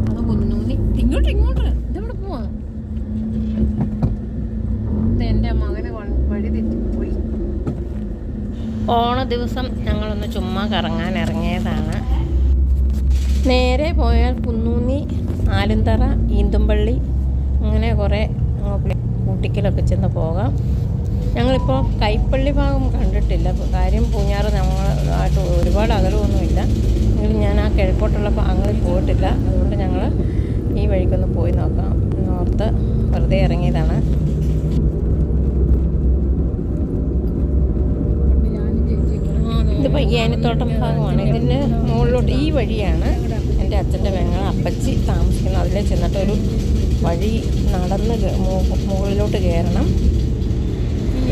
അത് കുന്നൂന്നി ഇങ്ങോട്ട് ഇതെവിടെ പോവാ? എൻ്റെ മകന് വഴി തെറ്റിപ്പോയി. ഓണ ദിവസം ഞങ്ങളൊന്ന് ചുമ്മാ കറങ്ങാൻ ഇറങ്ങിയതാണ്. നേരെ പോയാൽ കുന്നൂന്നി, ആലുന്തറ, ഈന്തുംപള്ളി, അങ്ങനെ കുറേ ഊട്ടിക്കലൊക്കെ ചെന്ന് പോകാം. ഞങ്ങളിപ്പോൾ കൈപ്പള്ളി ഭാഗം കണ്ടിട്ടില്ല. കാര്യം പൂഞ്ഞാറ് നമ്മളായിട്ട് ഒരുപാട് അകലമൊന്നുമില്ല. എങ്കിലും ഞാൻ ആ കിഴക്കോട്ടുള്ള ഭാഗങ്ങളിൽ പോയിട്ടില്ല. അതുകൊണ്ട് ഞങ്ങൾ ഈ വഴിക്കൊന്ന് പോയി നോക്കാം എന്നോർത്ത് വെറുതെ ഇറങ്ങിയതാണ്. ഇത് പയ്യാനിത്തോട്ടം ഭാഗമാണ്. ഇതിന് മുകളിലോട്ട് ഈ വഴിയാണ് എൻ്റെ അച്ഛൻ്റെ പെങ്ങൾ അപ്പച്ചി താമസിക്കുന്നത്. അതിലേ ചെന്നിട്ടൊരു വഴി നടന്ന് മുകളിലോട്ട് കയറണം.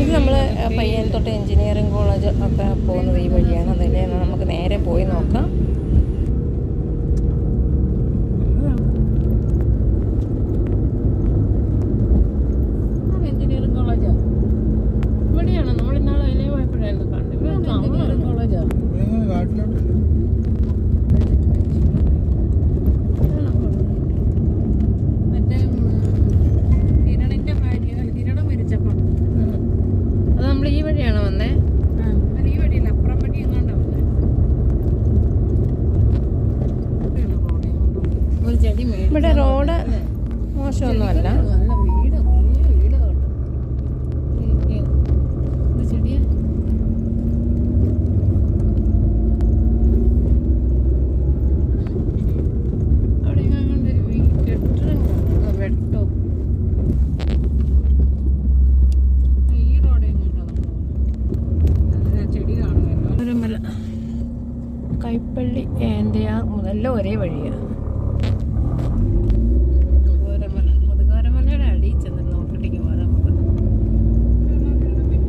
ഇത് നമ്മൾ പയ്യാനിത്തോട്ടം എഞ്ചിനീയറിംഗ് കോളേജ് ഒക്കെ പോകുന്നത് ഈ വഴിയാണ്. അതിൽ നമുക്ക് നേരെ പോയി നോക്കാം. എഞ്ചിനീയറിംഗ് കോളേജാ ഇവിടെയാണ്. നമ്മൾ ഇന്നാളെ അതിലേ പോയപ്പോഴായിരുന്നു കണ്ടത്. കോളേജാ ഈ വഴിയാണോ വന്നേ? ഈ വഴിയില്ല, അപ്പുറം വഴി എങ്ങാണ്ടാ വന്നേ. ഒരു ചെടി ഇവിടെ റോഡ് മോശമൊന്നുമല്ല. നല്ല വീട് വീട് കേട്ടോ. ഇത് ചെടിയാ. അവിടെ എങ്ങാണ്ടൊരു കെട്ടിടം വെട്ടോ. കൈപ്പള്ളി ഏന്തയാർ മുതലെല്ലാം ഒരേ വഴിയാണ്. മുതുകോരമലയുടെ അടിയിൽ ചെന്ന് നോക്കിട്ടേക്ക് പോരാ. നമുക്ക് വീടുകളൊക്കെ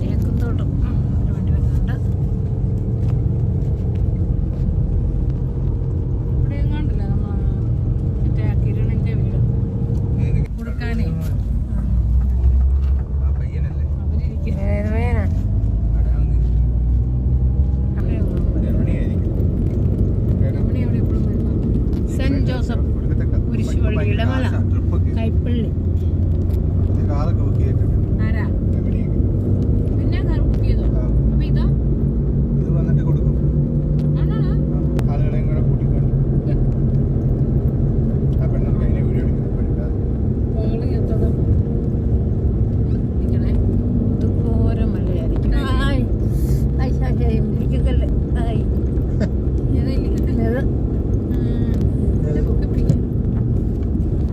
തേക്കുംതോട്ടം ഒരു വണ്ടി വരുന്നുണ്ട്. ഇവിടെ എങ്ങാണ്ടല്ല കിരണിന്റെ വീട് കൊടുക്കാനേ. സെന്റ് ജോസഫ് കുരിശുപള്ളി ഇടമല കൈപ്പള്ളി. ആരാ പിന്നെ കാർ ബുക്ക് ചെയ്തോ? അപ്പൊ ഇതാ ഇത് വന്നിട്ട് കൊടുക്കും.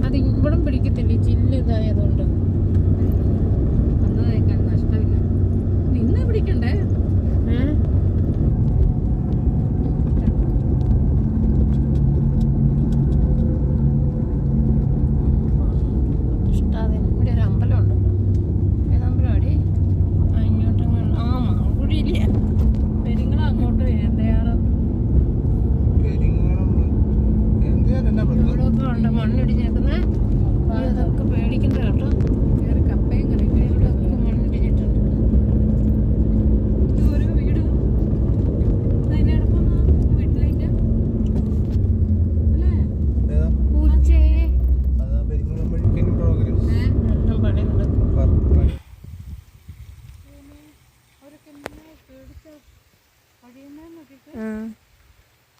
അത് ഇവിടെ പിടിക്കത്തില്ല, ചില്ല് ഇതായതുകൊണ്ട്. അന്നേക്കാൻ നഷ്ടമില്ല. നിന്ന് പിടിക്കണ്ടേ? ഇഷ്ടാതിന് ഇവിടെ ഒരു അമ്പലം ഉണ്ടല്ലോ. ഏതമ്പലം അടി ഇങ്ങോട്ടും മാങ്കുഴിയില്ല. പെരിങ്ങള അങ്ങോട്ട് ഏന്തയാറ് ഇവിടെയൊക്കെ ഉണ്ട് മണ്ണിടിഞ്ഞേക്കുന്നത്. ഇതൊക്കെ പേടിക്കണ്ട കേട്ടോ. വേറെ കപ്പയും ഇവിടെയൊക്കെ മണ്ണിടിഞ്ഞിട്ടുണ്ട്. ഒരു വീട് അതിനടുപ്പം വീട്ടിലേക്ക് അല്ലേ? പൂച്ചേ എല്ലാം പണിയുണ്ട്. അവരൊക്കെ പേടിച്ച കഴിയുന്ന നോക്കിയിട്ട്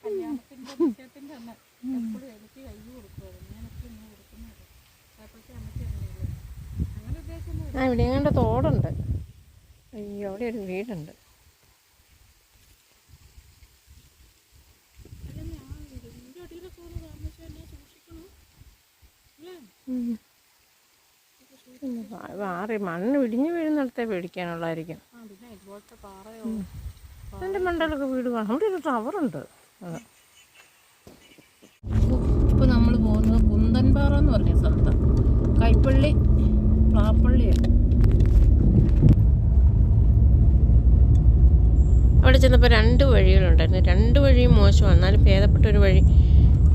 കല്യാണത്തിന്റെ വിഷയത്തിന്റെ അല്ല എപ്പോഴും എനിക്ക് കൈ കൊടുക്കുമായിരുന്നു. ഞാനൊക്കെ ഇങ്ങനെ കൊടുക്കുന്നത് അപ്പോഴത്തെ അമ്മയ്ക്ക് അറിയില്ല. അങ്ങനെ ഉദ്ദേശിക്കുന്നത്. ഇവിടെ എങ്ങാണ്ട് തോടുണ്ട്. അയ്യോ, അവിടെ ഒരു വീടുണ്ട്. മാറി മണ്ണ് ഇടിഞ്ഞു വീഴുന്നിടത്തെ പേടിക്കാനുള്ളതായിരിക്കും. എൻ്റെ മണ്ടയിലൊക്കെ വീട് കാണാം. അവിടെ ഒരു ടവറുണ്ട്. ഇപ്പോൾ നമ്മൾ പോകുന്നത് കുന്തൻപാറ എന്ന് പറഞ്ഞ സ്ഥലത്താണ്. കൈപ്പള്ളി പ്ലാപ്പള്ളിയാണ്. അവിടെ ചെന്നപ്പോൾ രണ്ട് വഴികളുണ്ടായിരുന്നു. രണ്ട് വഴിയും മോശമാണ്. എന്നാലും ഭേദപ്പെട്ടൊരു വഴി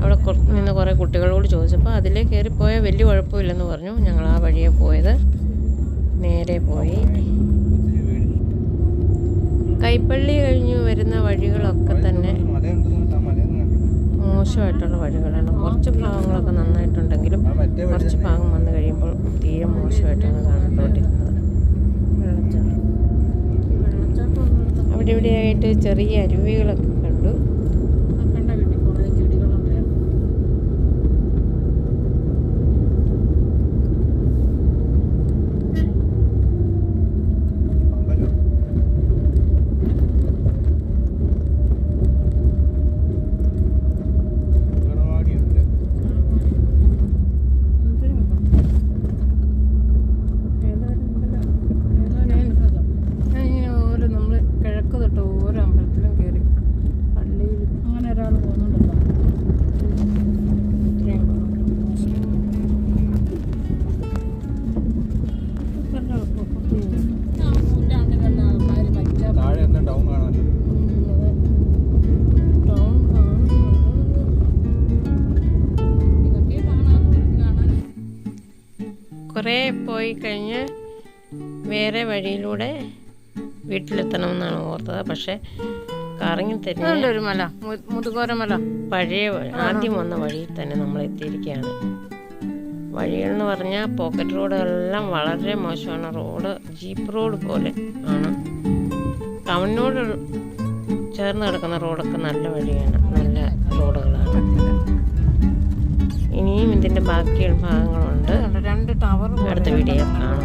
അവിടെ നിന്ന് കുറേ കുട്ടികളോട് ചോദിച്ചപ്പോൾ അതിലേ കയറിപ്പോയാൽ വലിയ കുഴപ്പമില്ലെന്ന് പറഞ്ഞു. ഞങ്ങൾ ആ വഴിയെ പോയത്. നേരെ പോയി കൈപ്പള്ളി കഴിഞ്ഞ് വരുന്ന വഴികളൊക്കെ തന്നെ മോശമായിട്ടുള്ള വഴികളാണ്. കുറച്ച് ഭാഗങ്ങളൊക്കെ നന്നായിട്ടുണ്ടെങ്കിലും കുറച്ച് ഭാഗം വന്നു കഴിയുമ്പോൾ തീരെ മോശമായിട്ടാണ് കാണപ്പെട്ടിരുന്നത്. അവിടെ ഇവിടെയായിട്ട് ചെറിയ അരുവികളൊക്കെ കണ്ടു. കുറേ പോയി കഴിഞ്ഞ് വേറെ വഴിയിലൂടെ വീട്ടിലെത്തണമെന്നാണ് ഓർത്തത്. പക്ഷേ കറങ്ങി തരുന്നുണ്ട് ഒരു മല, മുതുകോരമല. പഴയ ആദ്യം വന്ന വഴിയിൽ തന്നെ നമ്മൾ എത്തിയിരിക്കുകയാണ്. വഴികളെന്ന് പറഞ്ഞാൽ പോക്കറ്റ് റോഡുകളെല്ലാം വളരെ മോശമാണ്. റോഡ് ജീപ്പ് റോഡ് പോലെ ആണ്. ടൗണിനോട് ചേർന്ന് കിടക്കുന്ന റോഡൊക്കെ നല്ല വഴിയാണ്, നല്ല റോഡുകളാണ്. ഇനിയും ഇതിൻ്റെ ബാക്കിയുള്ള ഭാഗങ്ങളുണ്ട്. 2 ടവർ അടുത്ത വീഡിയോ കാണാം.